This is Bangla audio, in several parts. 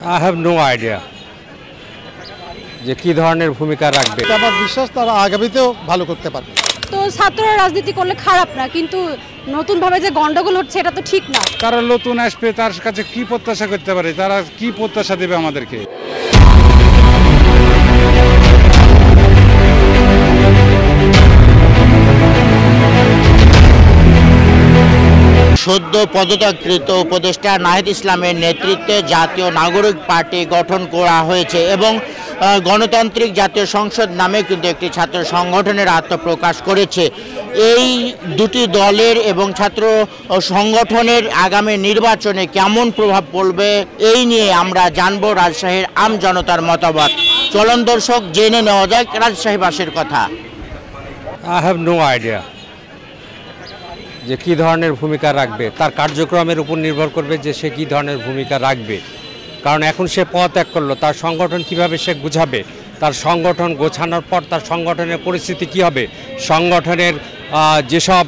I have no idea যে কি ধরনের ভূমিকা রাখবে। আমার বিশ্বাস তারা আগামীতেও ভালো করতে পারবে। তো ছাত্ররা রাজনীতি করলে খারাপ না, কিন্তু নতুনভাবে যে গন্ডগোল হচ্ছে এটা তো ঠিক না। তারা নতুন আসবে, তার কাছে কি প্রত্যাশা করতে পারে, তারা কি প্রত্যাশা দেবে আমাদেরকে? সদ্য পদত্যাগকৃত উপদেষ্টা নাহিদ ইসলামের নেতৃত্বে জাতীয় নাগরিক পার্টি গঠন করা হয়েছে এবং গণতান্ত্রিক জাতীয় সংসদ নামে কিন্তু একটি ছাত্র সংগঠনের আত্মপ্রকাশ করেছে। এই দুটি দলের এবং ছাত্র সংগঠনের আগামী নির্বাচনে কেমন প্রভাব পড়বে এই নিয়ে আমরা জানবো রাজশাহীর আম জনতার মতামত। চলন দর্শক, জেনে নেওয়া যাক রাজশাহীবাসীর কথা। I have no idea যে কি ধরনের ভূমিকা রাখবে, তার কার্যক্রমের উপর নির্ভর করবে যে সে কি ধরনের ভূমিকা রাখবে। কারণ এখন সে পদত্যাগ করলো, তার সংগঠন কিভাবে সে গুছাবে, তার সংগঠন গোছানোর পর তার সংগঠনের পরিস্থিতি কি হবে, সংগঠনের যেসব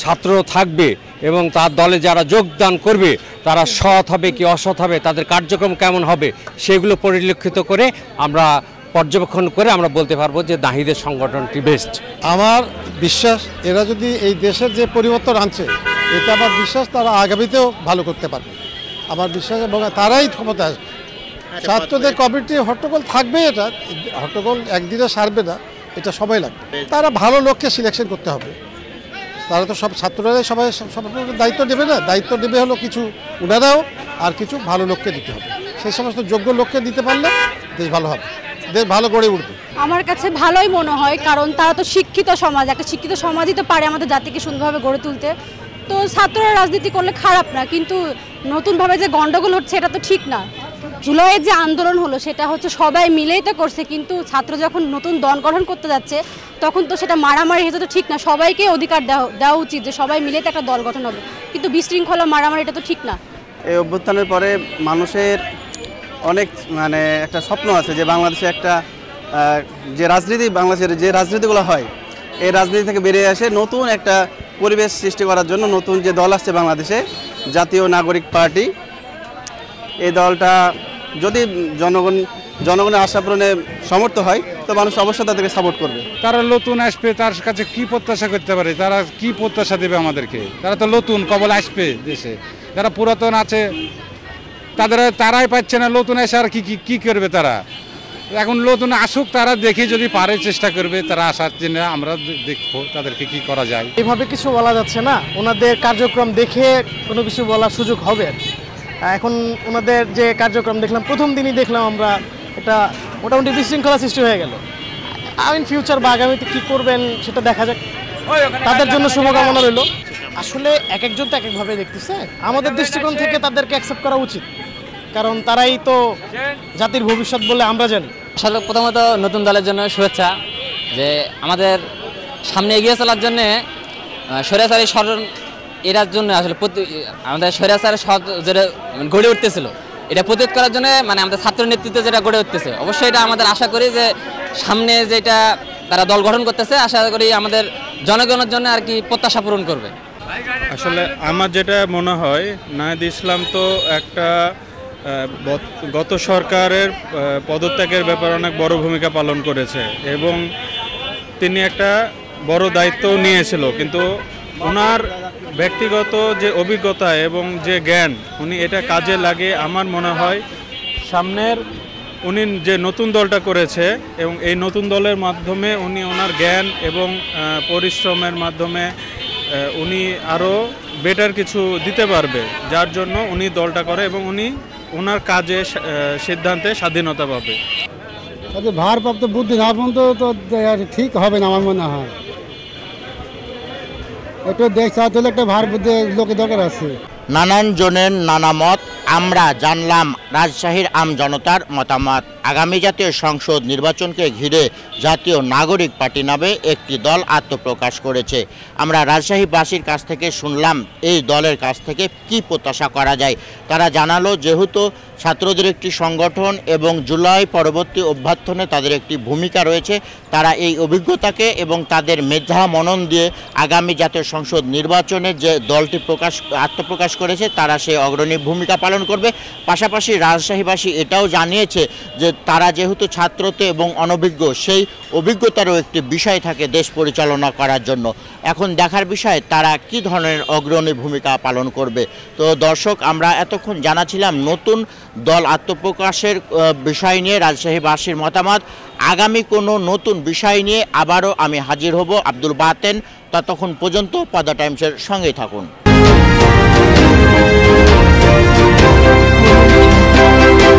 ছাত্র থাকবে এবং তার দলে যারা যোগদান করবে তারা সৎ হবে কি অসৎ হবে, তাদের কার্যক্রম কেমন হবে, সেগুলো পরিলক্ষিত করে আমরা পর্যবেক্ষণ করে আমরা বলতে পারবো যে নাহিদের সংগঠনটি বেস্ট। আমার বিশ্বাস এরা যদি এই দেশের যে পরিবর্তন আনছে, এটা আমার বিশ্বাস তারা আগামীতেও ভালো করতে পারবে। আমার বিশ্বাস এবং তারাই ক্ষমতা আসবে। ছাত্রদের কমিটি হট্টগোল থাকবে, এটা হট্টগোল একদিনে সারবে না, এটা সময় লাগবে। তারা ভালো লোককে সিলেকশন করতে হবে। তারা তো সব ছাত্ররাই সবাই সব দায়িত্ব নেবে না, দায়িত্ব নেবে হলো কিছু ওনারাও, আর কিছু ভালো লোককে দিতে হবে। সেই সমস্ত যোগ্য লোককে দিতে পারলে দেশ ভালো হবে, দেশ ভালো গড়ে উঠবে। আমার কাছে ভালোই মনে হয়, কারণ তারা তো শিক্ষিত সমাজ, একটা শিক্ষিত সমাজই তো পারে আমাদের জাতিকে সুন্দরভাবে গড়ে তুলতে। তো ছাত্ররা রাজনীতি করলে খারাপ না, কিন্তু নতুনভাবে যে গন্ডগোল হচ্ছে এটা তো ঠিক না। জুলাইয়ের যে আন্দোলন হলো সেটা হচ্ছে সবাই মিলেই তো করছে, কিন্তু ছাত্র যখন নতুন দল গঠন করতে যাচ্ছে তখন তো সেটা মারামারি হতে তো ঠিক না। সবাইকে অধিকার দেওয়া উচিত যে সবাই মিলে তো একটা দল গঠন হবে, কিন্তু বিশৃঙ্খলা মারামারি এটা তো ঠিক না। এই অভ্যুত্থানের পরে মানুষের অনেক একটা স্বপ্ন আছে যে বাংলাদেশে একটা যে রাজনীতি, বাংলাদেশের যে রাজনীতিগুলো হয় এই রাজনীতি থেকে বেরিয়ে আসে নতুন একটা পরিবেশ সৃষ্টি করার জন্য নতুন যে দল আসছে বাংলাদেশে, জাতীয় নাগরিক পার্টি। এই দলটা যদি জনগণের আশা পূরণে সমর্থ হয় তো মানুষ অবশ্যই তাদেরকে সাপোর্ট করবে। তারা নতুন আসবে, তার কাছে কি প্রত্যাশা করতে পারে, তারা কি প্রত্যাশা দেবে আমাদেরকে? তারা তো নতুন কেবল আসবে দেশে, যারা পুরাতন আছে তারাই পাচ্ছে না, নতুন এসে আর কি করবে তারা? এখন নতুন আসুক, তারা দেখে যদি পারে চেষ্টা করবে, তারা আসার জন্য আমরা দেখবো তাদেরকে কি করা যায়। এইভাবে কিছু বলা যাচ্ছে না, ওনাদের কার্যক্রম দেখে কোনো কিছু বলার সুযোগ হবে। এখন ওনাদের যে কার্যক্রম দেখলাম, প্রথম দিনই দেখলাম আমরা, এটা মোটামুটি বিশৃঙ্খলা সৃষ্টি হয়ে গেল। ইন ফিউচার বা আগামীতে কী করবেন সেটা দেখা যাক, তাদের জন্য শুভকামনা রইল। আসলে এক একজন তো এক একভাবে দেখতেছে, আমাদের দৃষ্টিকোণ থেকে তাদেরকে অ্যাকসেপ্ট করা উচিত, কারণ তারাই তো জাতির ভবিষ্যৎ বলে আমরা জানি। আসলে প্রথমত নতুন দলের জন্য শুভেচ্ছা, যে আমাদের সামনে এগিয়ে চলার জন্যে স্বৈরাচারী স্মরণ এরার জন্য আসলে আমাদের স্বৈরাচারের যেটা গড়ে উঠতেছিল এটা প্রতিরোধ করার জন্য আমাদের ছাত্র নেতৃত্বে যেটা গড়ে উঠতেছে, অবশ্যই এটা আমাদের আশা করি যে সামনে যেটা তারা দল গঠন করতেছে, আশা করি আমাদের জনগণের জন্য আর কি প্রত্যাশা পূরণ করবে। আসলে আমার যেটা মনে হয়, নাহিদ ইসলাম তো একটা গত সরকারের পদত্যাগের ব্যাপারে অনেক বড় ভূমিকা পালন করেছে এবং তিনি একটা বড় দায়িত্ব নিয়েছিল, কিন্তু ওনার ব্যক্তিগত যে অভিজ্ঞতা এবং যে জ্ঞান উনি এটা কাজে লাগে। আমার মনে হয় সামনের উনি যে নতুন দলটা করেছে এবং এই নতুন দলের মাধ্যমে উনি ওনার জ্ঞান এবং পরিশ্রমের মাধ্যমে উনি আরও বেটার কিছু দিতে পারবে, যার জন্য উনি দলটা করে এবং উনি ওনার কাজে সিদ্ধান্তে স্বাধীনতা পাবে। ভারপ্রাপ্ত বুদ্ধি না পর্যন্ত তো ঠিক হবে না আমার মনে হয়। একটু দেখতে হলে একটা ভার বুদ্ধি লোকের দরকার আছে। নানান জনের নানা মত, আমরা জানলাম রাজশাহীর আম জনতার মতামত। আগামী জাতীয় সংসদ নির্বাচনকে ঘিরে জাতীয় নাগরিক পার্টি নামে একটি দল আত্মপ্রকাশ করেছে। আমরা রাজশাহীবাসীর কাছ থেকে শুনলাম এই দলের কাছ থেকে কি প্রত্যাশা করা যায়। তারা জানালো যেহেতু ছাত্রদের একটি সংগঠন এবং জুলাই পরবর্তী অভ্যুত্থানে তাদের একটি ভূমিকা রয়েছে, তারা এই অভিজ্ঞতাকে এবং তাদের মেধা মনন দিয়ে আগামী জাতীয় সংসদ নির্বাচনে যে দলটি আত্মপ্রকাশ করেছে তারা সেই অগ্রণী ভূমিকা পালন পালন করবে। পাশাপাশি রাজশাহীবাসী এটাও জানিয়েছে যে তারা যেহেতু ছাত্রতে এবং অনভিজ্ঞ, সেই অভিজ্ঞতারও একটি বিষয় থাকে দেশ পরিচালনা করার জন্য। এখন দেখার বিষয় তারা কি ধরনের অগ্রণী ভূমিকা পালন করবে। তো দর্শক, আমরা এতক্ষণ জানাছিলাম নতুন দল আত্মপ্রকাশের বিষয় নিয়ে রাজশাহীবাসীর মতামত। আগামী কোনো নতুন বিষয় নিয়ে আবারও আমি হাজির হব, আব্দুল বাতেন। ততক্ষণ পর্যন্ত পদ্মা টাইমসের সঙ্গেই থাকুন।